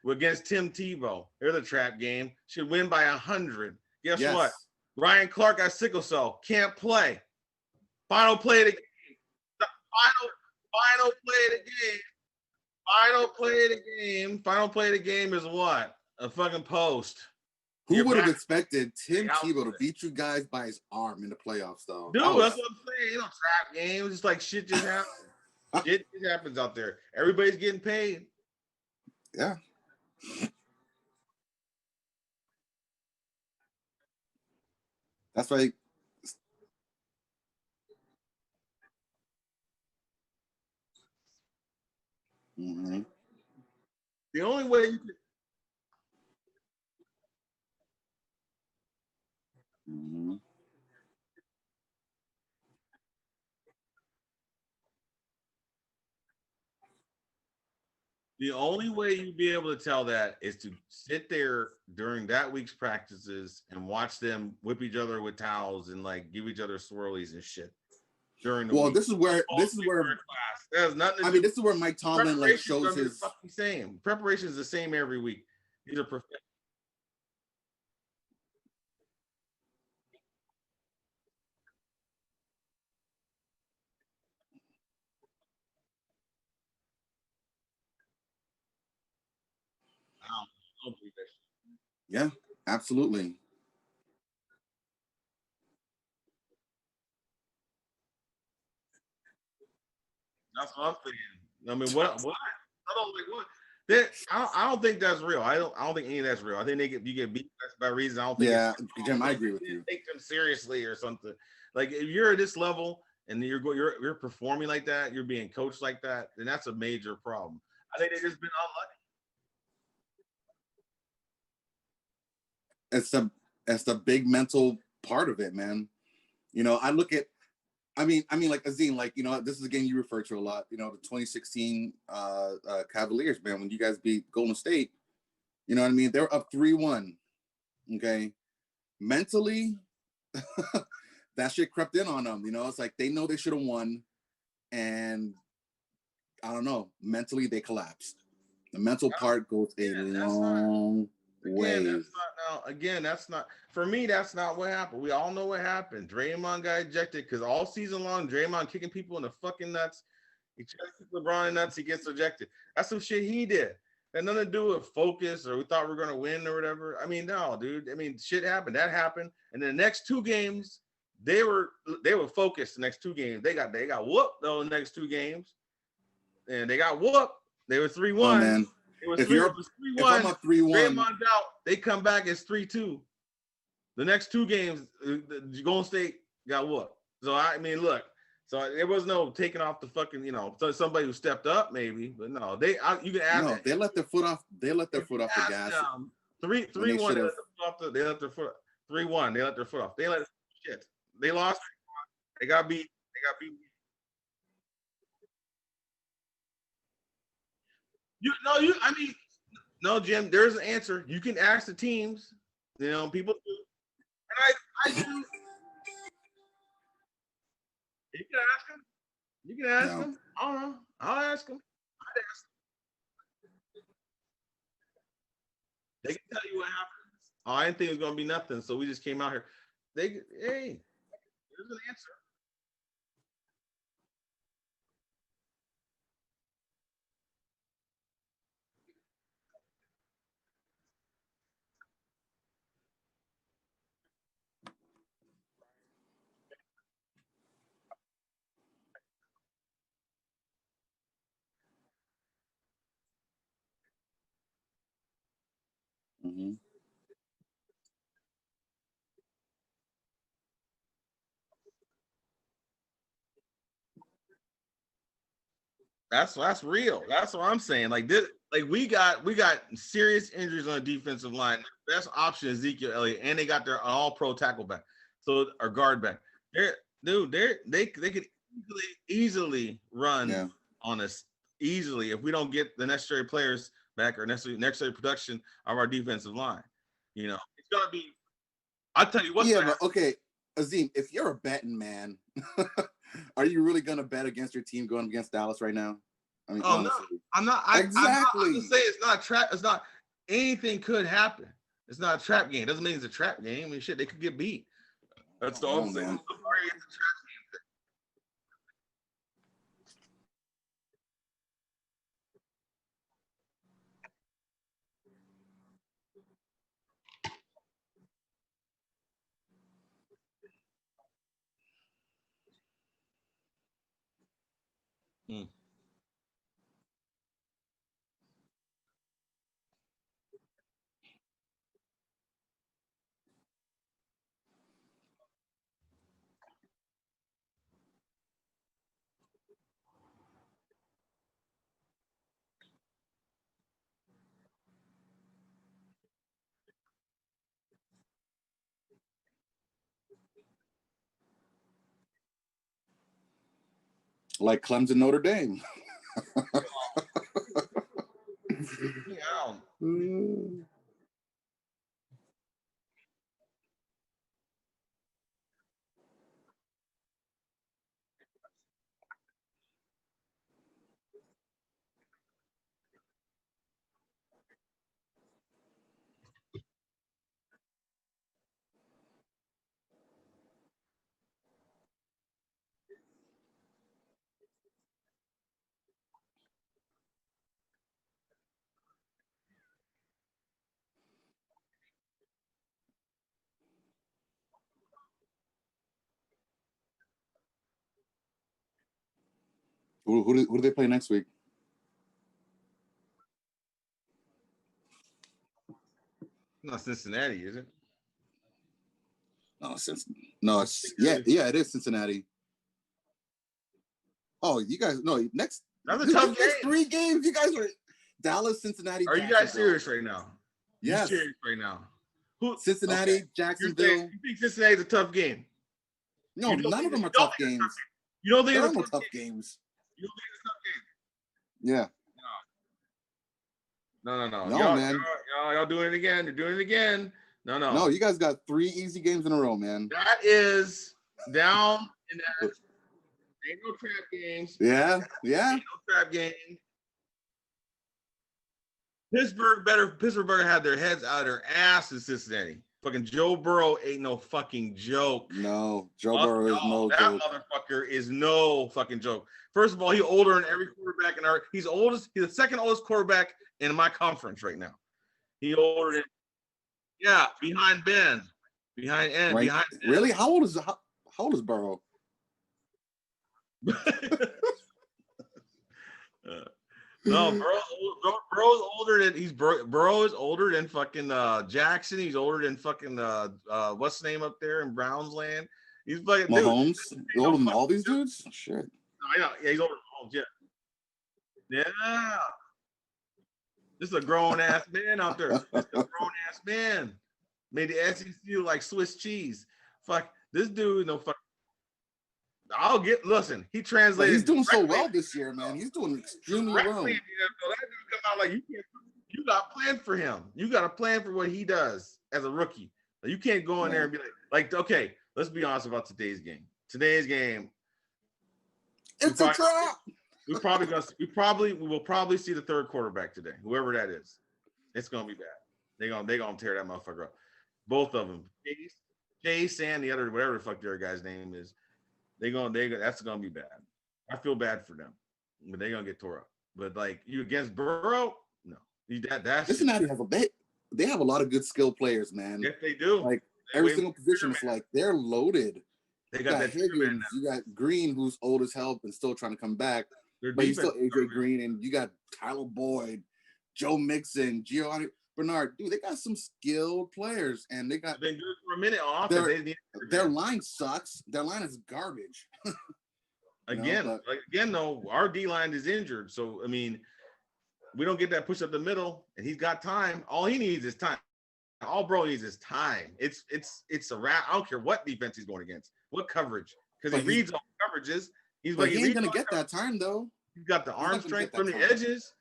against Tim Tebow. Here's a trap game. Should win by 100. Guess what? Ryan Clark got sickle cell. Can't play. Final play of the game. Final play of the game. Final play of the game. Final play of the game is what? A fucking post. Who would have expected Tim Tebow to beat you guys by his arm in the playoffs, though? Dude, that's what I'm saying. You know, trap games. It's like shit just happens. It happens out there. Everybody's getting paid. Yeah. That's right. Mm-hmm. The only way you can. Mm-hmm. The only way you'd be able to tell that is to sit there during that week's practices and watch them whip each other with towels and like give each other swirlies and shit during the week. This is where class. That has nothing to do. This is where Mike Tomlin like shows his same. Preparation is the same every week. He's a professional. I don't believe that. Yeah, absolutely. That's what I'm saying. I mean, what? I don't like what. I don't think that's real. I don't think any of that's real. I think you get beat by reason. I don't think Yeah, it's Jim, I agree with you. take them seriously or something. Like if you're at this level and you're performing like that, you're being coached like that, then that's a major problem. I think they just been unlucky. It's the big mental part of it, man. I look at I mean, like Azim, like this is a game you refer to a lot. The 2016 Cavaliers, man, when you guys beat Golden State, you know what I mean? They're up 3-1. Okay, mentally, that shit crept in on them. It's like they know they should have won, and I don't know. Mentally, they collapsed. The mental part goes a long way. That's not for me. That's not what happened. We all know what happened. Draymond got ejected because all season long, Draymond kicking people in the fucking nuts. He tried to kick LeBron in the nuts. He gets ejected. That's some shit he did. Had nothing to do with focus or we thought we were gonna win or whatever. I mean, no, dude. I mean, shit happened. That happened. And then the next two games, they were focused. The next two games, they got whooped though. The next two games, and they got whooped. They were 3-1. Oh, man. It was if 3 you're it was 3-1. If I'm a 3-1, Draymond's out. They come back as 3-2. The next two games, the Golden State got whooped. So I mean, look. So there was no taking off the fucking, somebody who stepped up maybe, but no, you can ask. No, they let their foot off. They let their foot off the gas. 3-1. They let their foot. 3-1. They let their foot off. They let shit. They lost. They got beat. They got beat. I mean, no, Jim. There's an answer. You can ask the teams. People do, and I do. You can ask them. You can ask them. I don't know. I'll ask them. I'd ask them. They can tell you what happened. Oh, I didn't think it was gonna be nothing, so we just came out here. Hey, there's an answer. Mm-hmm. That's real. That's what I'm saying. Like this, like we got serious injuries on the defensive line. The best option is Ezekiel Elliott, and they got their all-pro tackle back, so our guard back. They could easily run on us easily if we don't get the necessary players back or necessary production of our defensive line. It's gonna be. I'll tell you what. Yeah, but okay, Azim, if you're a betting man, are you really gonna bet against your team going against Dallas right now? I mean, honestly. No, I'm not. Exactly. I'm just saying it's not a trap. It's not anything could happen. It's not a trap game. It doesn't mean it's a trap game. I mean, shit, they could get beat. That's all I'm saying. Mm. Like Clemson, Notre Dame. Yeah. Who do they play next week? Not Cincinnati, is it? No, it's it is Cincinnati. Oh, you guys next. That's a tough game. 3 games. You guys are Dallas, Cincinnati. Are you guys serious right now? Yes. You serious right now? Cincinnati, Jacksonville. You think Cincinnati's a tough game? No, none of them are tough games. You don't think they're tough games? You don't think it's a tough game? Yeah. No, man. Y'all doing it again. You're doing it again. No, you guys got 3 easy games in a row, man. That is down in that. Ain't no trap games. Yeah. Ain't no trap game. Pittsburgh better have their heads out of their ass in Cincinnati. Fucking Joe Burrow ain't no fucking joke. No, Joe Burrow is no that joke. That motherfucker is no fucking joke. First of all, he's older than every quarterback in our. He's the second oldest quarterback in my conference right now. He older than, behind Ben, behind Ed, right. behind. Really? How old is Burrow? No, Burrow's older than Burrow is older than fucking Jackson. He's older than fucking what's the name up there in Browns land? He's fucking Mahomes. Older than all these dudes? Shit. I know. Yeah, he's older than Mahomes. Yeah. This is a grown ass man out there. This is a grown ass man. Made the SEC like Swiss cheese. Fuck this dude. No fuck. Listen, he translated. He's doing so well this year, man. He's doing extremely well. So that dude come out like you got a plan for him. You got a plan for what he does as a rookie. You can't go in there and be like, okay, let's be honest about today's game. Today's game. It's a trap. We will probably see the third quarterback today, whoever that is. It's gonna be bad. They're gonna tear that motherfucker up. Both of them, Chase and the other, whatever the fuck their guy's name is. That's gonna be bad. I feel bad for them, but they're gonna get tore up. But like you against Burrow, no. Cincinnati has they have a lot of good skilled players, man. Yes, they do. Like every single position is like they're loaded. They got that Higgins, you got Green, who's old as hell and still trying to come back. But he's still AJ Green, and you got Tyler Boyd, Joe Mixon, Giovanni Bernard. Dude, they got some skilled players, and they got been good for a minute off. Their line sucks. Their line is garbage. Again, though, our D line is injured, so I mean, we don't get that push up the middle, and he's got time. All he needs is time. All bro needs is time. It's a wrap. I don't care what defense he's going against, what coverage, because he reads all coverages. He ain't gonna get that time though. He's got the arm strength from the edges.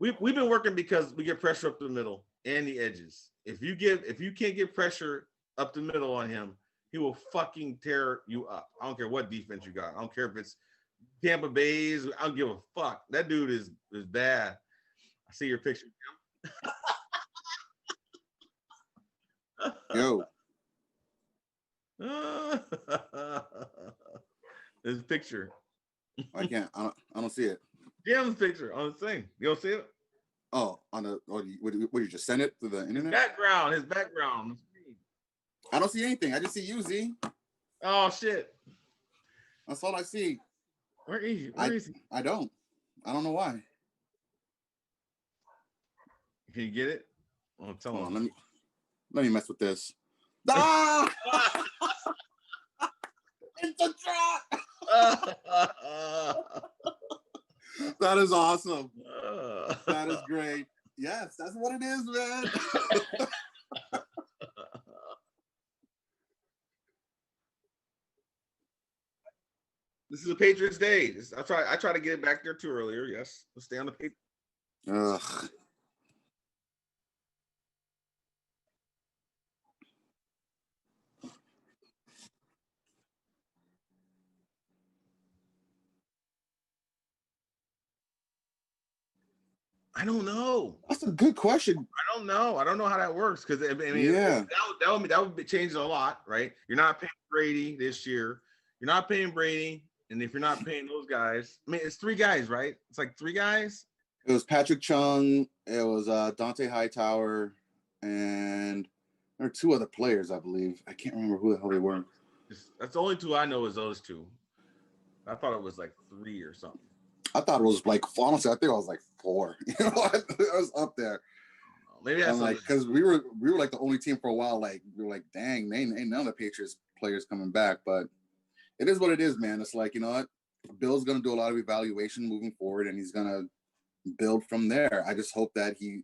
We've been working because we get pressure up the middle and the edges. If you can't get pressure up the middle on him, he will fucking tear you up. I don't care what defense you got. I don't care if it's Tampa Bay's. I don't give a fuck. That dude is bad. I see your picture. Yo. There's a picture. I can't. I don't see it. Jim's picture on the thing. You don't see it? Oh, on the. What you just send it to the internet? His background. I don't see anything. I just see you, Z. Oh shit. That's all I see. Where is he? Where is he? I don't know why. Can you get it? Oh, tell him. Let me mess with this. Ah! It's a trap. That is awesome. That is great. Yes, that's what it is, man. This is a Patriots Day. I try to get it back there too earlier. Yes, let's stay on the Patriots. Ugh. I don't know. That's a good question. I don't know. I don't know how that works because I mean, that would be changing a lot, right? You're not paying Brady this year. You're not paying Brady, and if you're not paying those guys, I mean, it's 3 guys, right? It's like 3 guys. It was Patrick Chung. It was Dante Hightower, and there are 2 other players, I believe. I can't remember who the hell they were. That's the only 2 I know is those 2. I thought it was like 3 or something. I thought it was like, honestly, I think I was like 4. You know, I was up there. Maybe that's like, because we were like the only team for a while. Like we were like, dang, ain't none of the Patriots players coming back. But it is what it is, man. It's like, you know what, Bill's gonna do a lot of evaluation moving forward, and he's gonna build from there. I just hope that he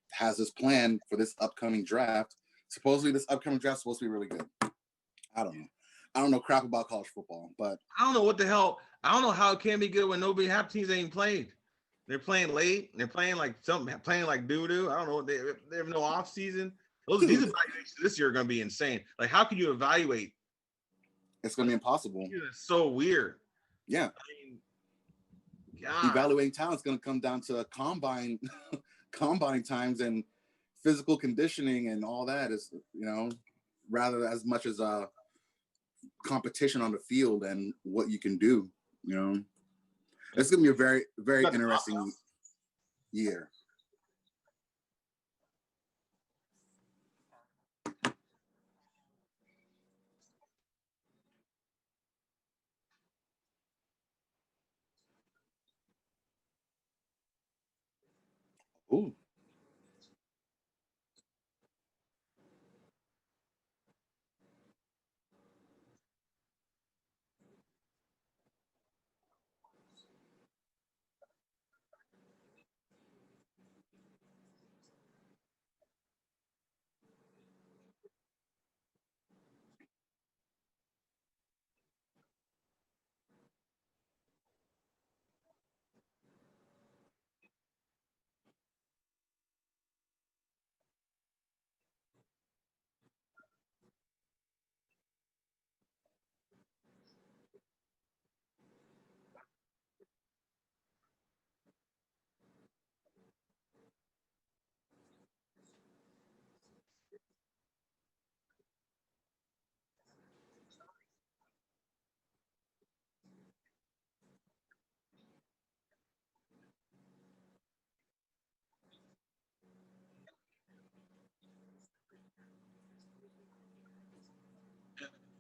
has this plan for this upcoming draft. Supposedly, this upcoming draft is supposed to be really good. I don't know. I don't know crap about college football, but I don't know what the hell. I don't know how it can be good when nobody half teams ain't played. They're playing late. They're playing like something, playing like doo doo. I don't know. They have no off season. These evaluations this year are going to be insane. Like, how can you evaluate? It's going to be impossible. It's so weird. Yeah. I mean, evaluating talent is going to come down to combine times and physical conditioning and all that, is, you know, rather as much as competition on the field and what you can do. You know, it's going to be a very, very interesting year. Ooh.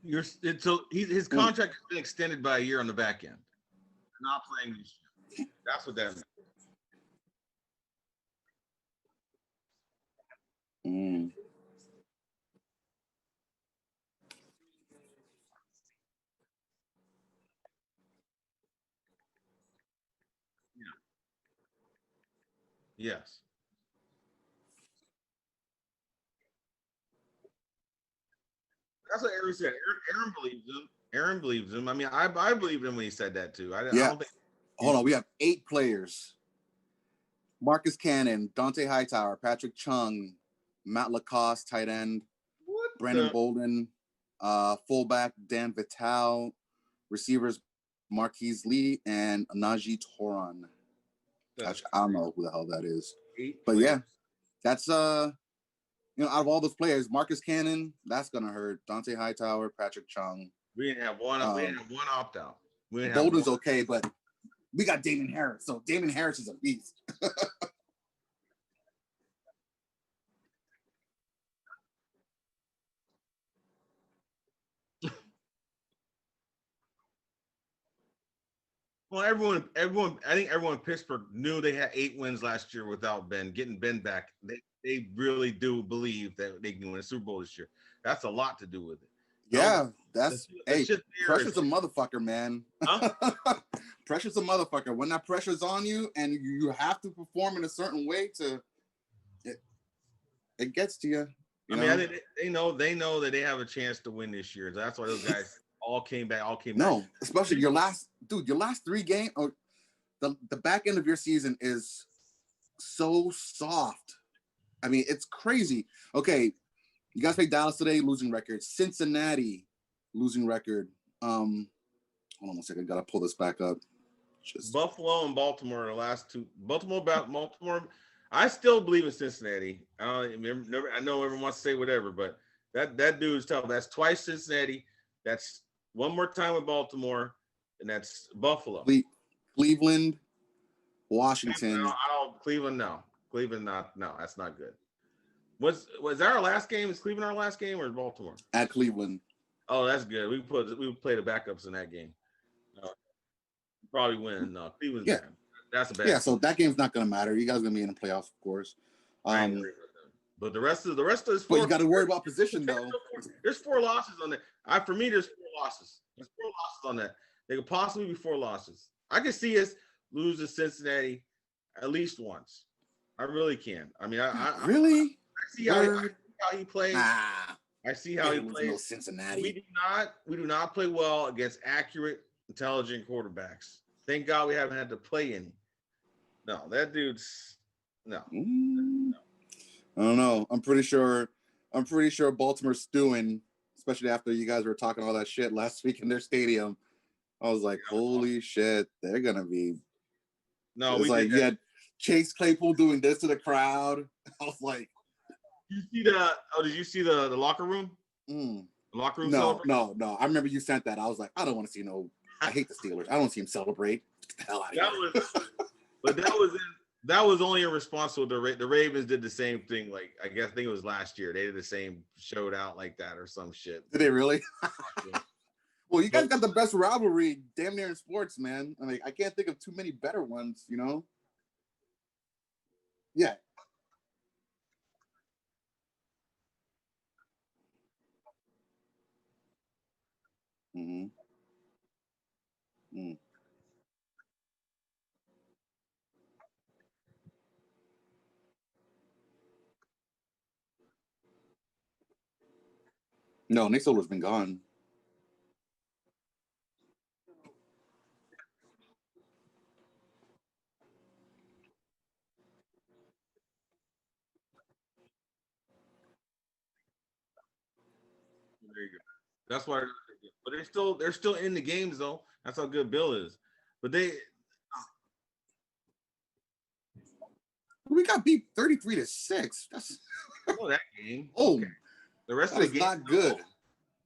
His contract has been extended by a year on the back end. Not playing this year. That's what that means. Yes. That's what Aaron said. Aaron believes him. Aaron believes him. I mean, I believed him when he said that too. I don't think. Hold on, we have 8 players: Marcus Cannon, Dante Hightower, Patrick Chung, Matt Lacoste, tight end, Brandon Bolden, fullback Dan Vital, receivers Marquise Lee and Najee Toron. I don't know who the hell that is. 8 but players. Yeah, that's you know, out of all those players, Marcus Cannon, that's gonna hurt. Dante Hightower, Patrick Chung. We didn't have one. We didn't have one opt out. Bolden's okay, but we got Damon Harris. So Damon Harris is a beast. Well, everyone, I think everyone in Pittsburgh knew they had 8 wins last year without Ben. Getting Ben back, they really do believe that they can win a Super Bowl this year. That's a lot to do with it. Yeah, pressure's a motherfucker, man. Huh? Pressure's a motherfucker. When that pressure's on you and you have to perform in a certain way it gets to you. I mean, I think they know that they have a chance to win this year. That's why those guys all came back. No, especially your last 3 games, or the back end of your season is so soft. I mean, it's crazy. Okay, you guys played Dallas today, losing record. Cincinnati, losing record. Hold on a second, gotta pull this back up. Buffalo and Baltimore are the last 2. Baltimore. I still believe in Cincinnati. I know everyone wants to say whatever, but that dude's tough. That's twice Cincinnati. That's one more time with Baltimore, and that's Buffalo. Cleveland, Washington. Cleveland, no. Cleveland, not. No, that's not good. Was that our last game? Is Cleveland our last game or Baltimore? At Cleveland. Oh, that's good. We played the backups in that game. probably win. Cleveland's Yeah. bad. That's a bad. Yeah, so that game's not gonna matter. You guys are gonna be in the playoffs, of course. But the rest of this. But you got to worry about position though. There's 4 losses on that. For me, there's 4 losses. There's 4 losses on that. They could possibly be 4 losses. I can see us lose to Cincinnati at least once. I really can. I mean, I see how he plays. I see how he plays. No Cincinnati. We do not play well against accurate, intelligent quarterbacks. Thank God we haven't had to play any. No, that dude's no. I don't know. I'm pretty sure Baltimore's stewing, especially after you guys were talking all that shit last week in their stadium. I was like, holy shit, they're gonna be. No, it's like you had Chase Claypool doing this to the crowd. I was like, did you see the locker room? The locker room. No. I remember you sent that. I was like, I don't want to see no. I hate the Steelers. I don't see him celebrate. Get the hell out of here. But that was only in response to the Ravens did the same thing. Like I think it was last year. They did the same, showed out like that or some shit. Did they really? Well, you guys got the best rivalry damn near in sports, man. I mean, I can't think of too many better ones, you know? Yeah. Mm-hmm. Mm. No, Nick Solo's been gone. There you go. That's why. But they're still in the games though. That's how good Bill is. But we got beat 33-6. That's that game. Oh, okay. The rest of the game not good.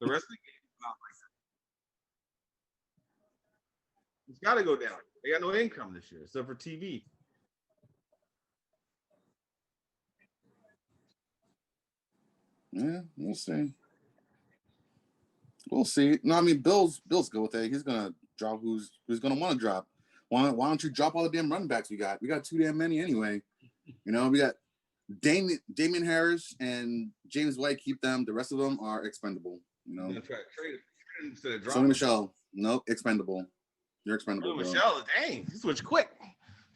The rest of the game is not like that. It's got to go down. They got no income this year except for TV. Yeah, we'll see. We'll see. No, I mean Bill's good with it. He's gonna drop who's gonna want to drop. Why don't you drop all the damn running backs we got? We got too damn many anyway. You know, we got Damian Harris and James White. Keep them. The rest of them are expendable. You know. Sony Michel, nope, expendable. You're expendable. Sony Michel, dang, he switched quick.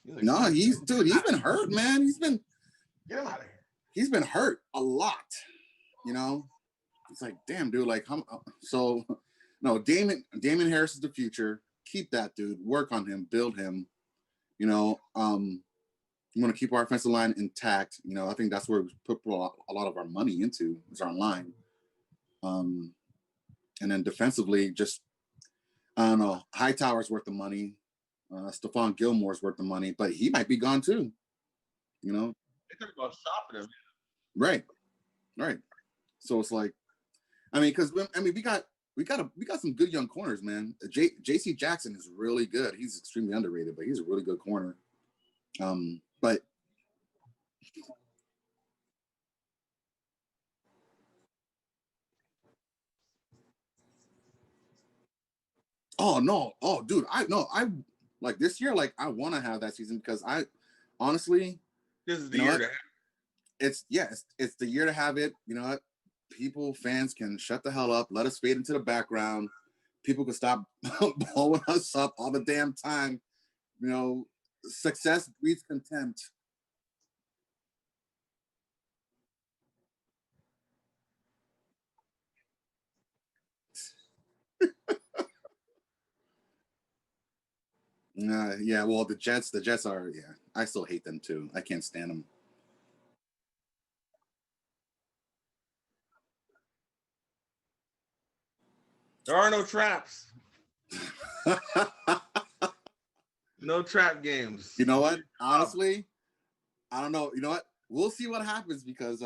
No, he's been hurt, man. Get him out of here. He's been hurt a lot. You know, it's like, damn, dude. Like, so no, Damian Harris is the future. Keep that dude. Work on him. Build him. You know, you want to keep our offensive line intact. You know, I think that's where we put a lot of our money into is our line. And then defensively, just I don't know. Hightower's worth the money. Stephon Gilmore's worth the money, but he might be gone too. You know, they talk about shopping him. Right. So it's like, I mean, because we got some good young corners, man. J.C. Jackson is really good. He's extremely underrated, but he's a really good corner. But dude, I like this year. Like I want to have that season because I honestly, this is the year to have. It's the year to have it. You know what? Fans can shut the hell up. Let us fade into the background. People can stop blowing us up all the damn time. You know, success breeds contempt. Yeah. Well, the Jets are. Yeah, I still hate them too. I can't stand them. There are no traps. No trap games. You know what? Honestly, I don't know. You know what? We'll see what happens because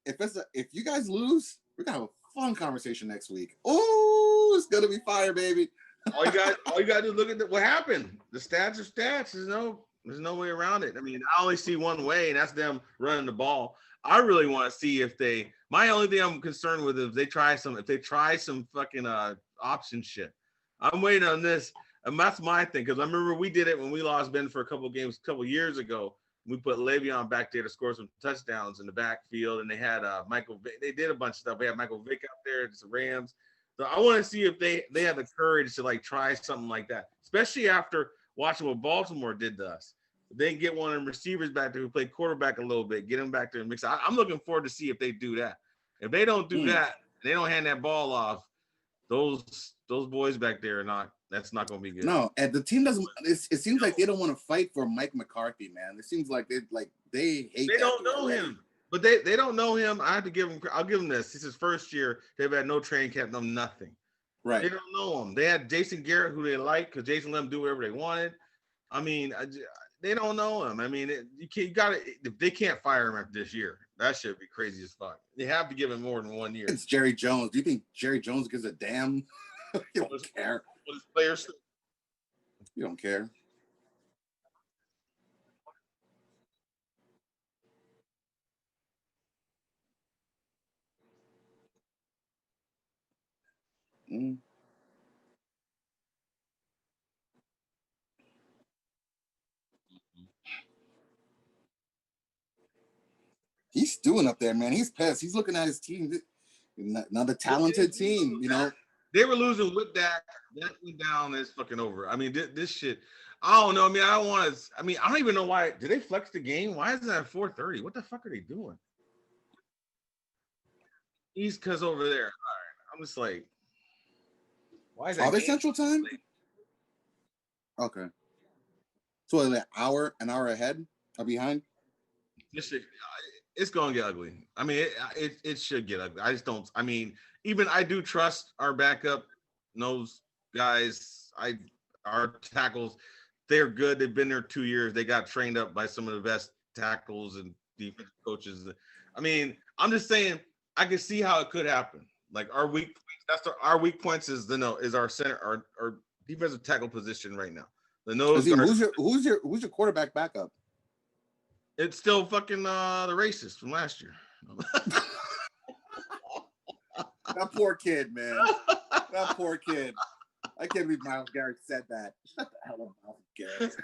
if you guys lose, we're gonna have a fun conversation next week. Oh, it's gonna be fire, baby. all you got to look at what happened. The stats are stats. There's no way around it. I mean, I only see one way, and that's them running the ball. I really want to see if they. My only thing I'm concerned with is if they try some fucking option shit. I'm waiting on this. And that's my thing, because I remember we did it when we lost Ben for a couple games a couple years ago. We put Le'Veon back there to score some touchdowns in the backfield, and they had Michael Vick. They did a bunch of stuff. They had Michael Vick out there, it's the Rams. So I want to see if they have the courage to like try something like that, especially after watching what Baltimore did to us. They can get one of them receivers back there who play quarterback a little bit, get them back there and mix. I'm looking forward to see if they do that. If they don't do that, they don't hand that ball off, those boys back there are not. That's not going to be good. No, and the team doesn't. It seems like they don't want to fight for Mike McCarthy, man. It seems like they hate. They don't know him, but they don't know him. I have to give him. I'll give him this. It's his first year. They've had no training camp, no nothing. Right. They don't know him. They had Jason Garrett, who they like, because Jason let them do whatever they wanted. I mean, they don't know him. I mean, you got to. They can't fire him after this year. That should be crazy as fuck. They have to give him more than 1 year. It's Jerry Jones. Do you think Jerry Jones gives a damn? You don't care. What his players? You don't care. Mm. He's stewing up there, man. He's pissed. He's looking at his team. Another talented team, you know. They were losing with Dak. That went down. It's fucking over. I mean, this shit. I don't know. I mean, I don't want to. I mean, I don't even know why. Did they flex the game? Why is it at 4:30? What the fuck are they doing? East Coast over there. All right. I'm just like, why is that? Are they Central Time? Okay. So an hour ahead or behind? This shit, it's gonna get ugly. I mean, it should get ugly. I just don't. I mean, even I do trust our backup nose guys. Our tackles, they're good. They've been there 2 years. They got trained up by some of the best tackles and defensive coaches. I mean, I'm just saying, I can see how it could happen. Like our weak points, our weak points is our center, our defensive tackle position right now. The nose. Who's your quarterback backup? It's still fucking the racist from last year. That poor kid, man. That poor kid. I can't believe Myles Garrett said that. Shut the hell up, Myles Garrett.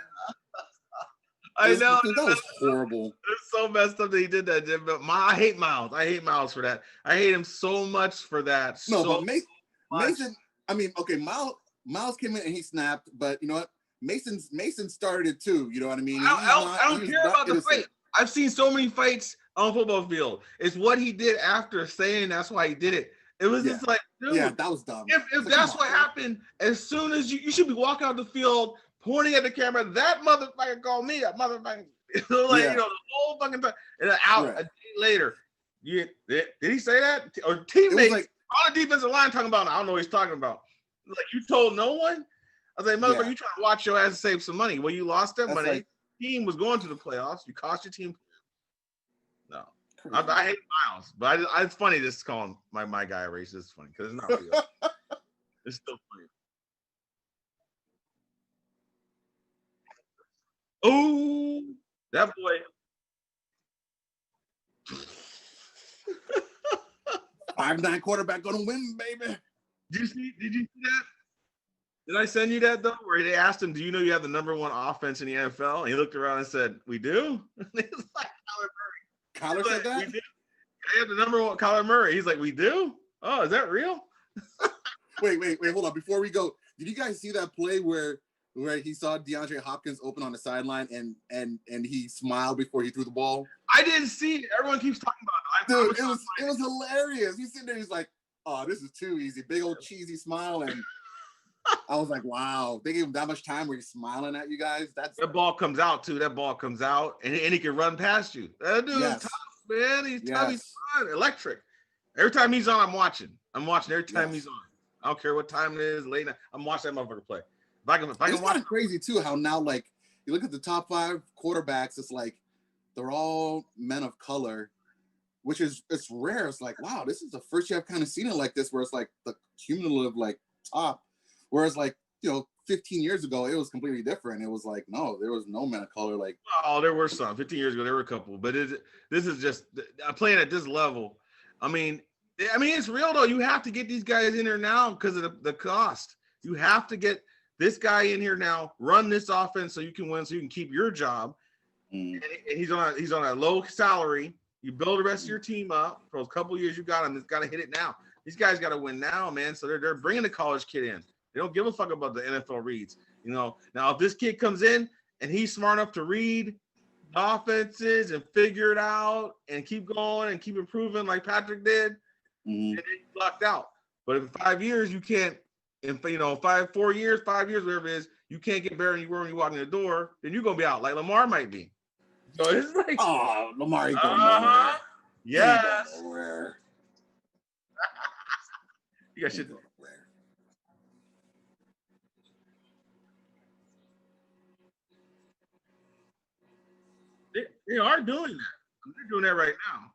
I know. That was horrible. It's so messed up that he did that. But I hate Myles. I hate Myles for that. I hate him so much for that. No, but Mason. I mean, okay, Myles came in and he snapped, but you know what? Mason started it too. You know what I mean? I don't care about the fight. I've seen so many fights on a football field. It's what he did after saying that's why he did it. It was just like, dude, that was dumb. If that's what happened, as soon as you should be walking out the field, pointing at the camera, that motherfucker called me a motherfucker. You know, the whole fucking time. And a day later, did he say that? Or teammates on the defensive line talking about, I don't know what he's talking about. Like, you told no one? I was like, motherfucker, you trying to watch your ass and save some money. Well, you lost that money. Like, team was going to the playoffs. You cost your team. No. I hate Myles, but it's funny just calling my guy a racist. It's funny because it's not real. It's still funny. Oh, that boy. 5'9" quarterback gonna win, baby. Did you see that? Did I send you that though? Where they asked him, "Do you know you have the number one offense in the NFL?" And he looked around and said, "We do." And he was like, Kyler said that? We do. I have the number one, Kyler Murray. He's like, "We do." Oh, is that real? wait, hold on. Before we go, did you guys see that play where he saw DeAndre Hopkins open on the sideline and he smiled before he threw the ball? I didn't see it. Everyone keeps talking about it. Dude, it was hilarious. He's sitting there, he's like, "Oh, this is too easy." Big old cheesy smile, and I was like, "Wow, they gave him that much time where he's smiling at you guys." That ball comes out too. That ball comes out, and he can run past you. That dude is tough, man. He's tough. He's fun, electric. Every time he's on, I'm watching every time he's on. I don't care what time it is, late night. I'm watching that motherfucker play. If I can it's watch. Kind of crazy too how now, like, you look at the top 5 quarterbacks, it's like they're all men of color, which is it's rare. It's like, wow, this is the first year I've kind of seen it like this, where it's like the cumulative like top. Whereas, like, 15 years ago, it was completely different. It was like, no, there was no men of color. Like, oh, there were some. 15 years ago, there were a couple. But this is just playing at this level. I mean, it's real though. You have to get these guys in there now because of the cost. You have to get this guy in here now, run this offense so you can win, so you can keep your job. And he's on a low salary. You build the rest of your team up for a couple of years. You got him. It's got to hit it now. These guys got to win now, man. So they're bringing the college kid in. They don't give a fuck about the NFL reads. You know, now if this kid comes in and he's smart enough to read offenses and figure it out and keep going and keep improving like Patrick did, and then he's locked out. But in 5 years, you can't. In 4 years, 5 years, whatever it is, you can't get better than you were when you walk in the door. Then you're gonna be out like Lamar might be. So it's like, oh, Lamar ain't going nowhere. Yes. Nowhere. You got shit. They are doing that. They're doing that right now.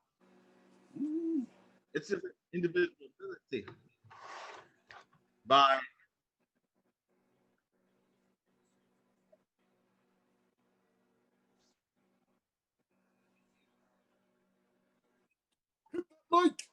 It's an individual ability. By like